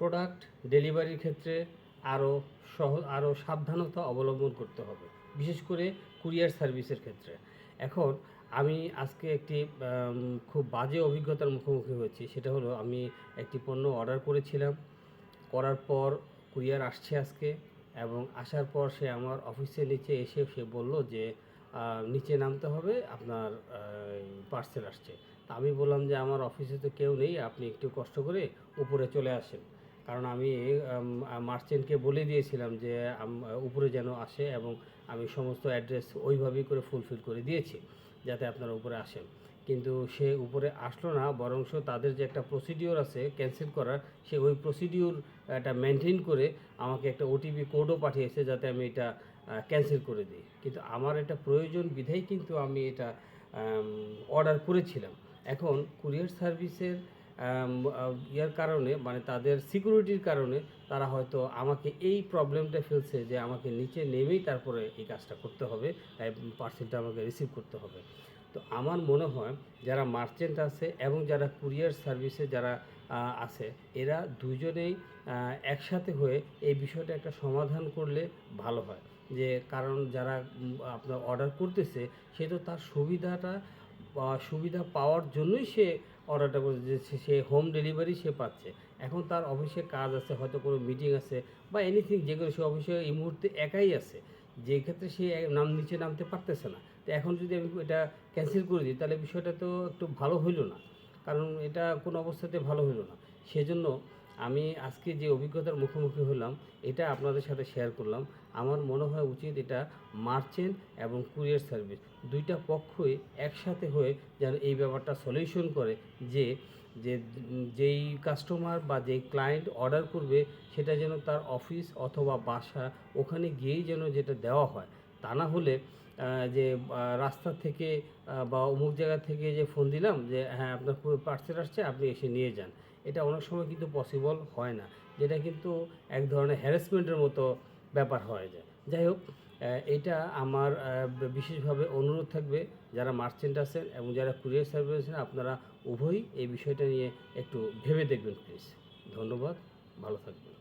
Product ডেলিভারির ক্ষেত্রে আরও সাবধানতা অবলম্বন করতে হবে, বিশেষ করে কুরিয়ার সার্ভিসের ক্ষেত্রে। এখন আমি আজকে একটি খুব বাজে অভিজ্ঞতার মুখোমুখি হয়েছি। সেটা হলো, আমি একটি পণ্য অর্ডার করেছিলাম, করার পর কুরিয়ার আসছে আজকে, এবং আসার পর সে আমার অফিসের নিচে এসে সে বলল যে নিচে নামতে হবে, আপনার পার্সেল আসছে। তা আমি বললাম যে আমার অফিসে তো কেউ নেই, আপনি একটু কষ্ট করে উপরে চলে আসেন। কারণ আমি মার্চেন্টকে বলে দিয়েছিলাম যে উপরে যেন আসে, এবং আমি সমস্ত অ্যাড্রেস ওইভাবেই করে ফুলফিল করে দিয়েছি যাতে আপনারা উপরে আসেন। কিন্তু সে উপরে আসলো না, বরংশ তাদের যে একটা প্রসিডিওর আছে ক্যান্সেল করার, সে ওই প্রসিডিওরটা মেনটেন করে আমাকে একটা ওটিপি কোডও পাঠিয়েছে যাতে আমি এটা ক্যান্সেল করে দিই। কিন্তু আমার এটা প্রয়োজন বিধায় কিন্তু আমি এটা অর্ডার করেছিলাম। এখন কুরিয়ার সার্ভিসের ইয়ার কারণে, মানে তাদের সিকিউরিটির কারণে তারা হয়তো আমাকে এই প্রবলেমটা ফেলছে যে আমাকে নিচে নেমেই তারপরে এই কাজটা করতে হবে, পার্সেলটা আমাকে রিসিভ করতে হবে। তো আমার মনে হয় যারা মার্চেন্ট আছে এবং যারা কুরিয়ার সার্ভিসে যারা আছে, এরা দুজনেই একসাথে হয়ে এই বিষয়টা একটা সমাধান করলে ভালো হয়। যে কারণ যারা আপনার অর্ডার করতেছে, সে তো তার সুবিধা পাওয়ার জন্যই সে অর্ডারটা করছে, যে সে হোম ডেলিভারি সে পাচ্ছে। এখন তার অফিসে কাজ আছে, হয়তো কোনো মিটিং আছে বা এনিথিং, যেগুলো সে অফিসে এই মুহূর্তে একাই আছে, যে ক্ষেত্রে সে নিচে নামতে পারতেছে না। তো এখন যদি আমি এটা ক্যান্সেল করে দিই, তাহলে বিষয়টা তো একটু ভালো হইল না, কারণ এটা কোনো অবস্থাতে ভালো হইল না। সেজন্য আমি আজকে যে অভিজ্ঞতার মুখোমুখি হলাম, এটা আপনাদের সাথে শেয়ার করলাম। আমার মনে হয় উচিত এটা মার্চেন্ট এবং কুরিয়ার সার্ভিস দুইটা পক্ষই একসাথে হয়ে যেন এই ব্যাপারটা সলিউশন করে, যে যে যেই কাস্টমার বা যেই ক্লায়েন্ট অর্ডার করবে, সেটা যেন তার অফিস অথবা বাসা ওখানে গিয়েই যেন যেটা দেওয়া হয়। তা না হলে যে রাস্তা থেকে বা অমুক জায়গা থেকে যে ফোন দিলাম যে হ্যাঁ আপনার পার্সেল আসছে, আপনি এসে নিয়ে যান, এটা অনেক সময় কিন্তু পসিবল হয় না, যেটা কিন্তু এক ধরনের হ্যারাসমেন্টের মতো ব্যাপার হয়ে যায়। যাই হোক, এটা আমার বিশেষভাবে অনুরোধ থাকবে, যারা মার্চেন্ট আছেন এবং যারা কুরিয়ার সার্ভিস আছেন, আপনারা উভয়ই এই বিষয়টা নিয়ে একটু ভেবে দেখবেন প্লিজ। ধন্যবাদ, ভালো থাকবেন।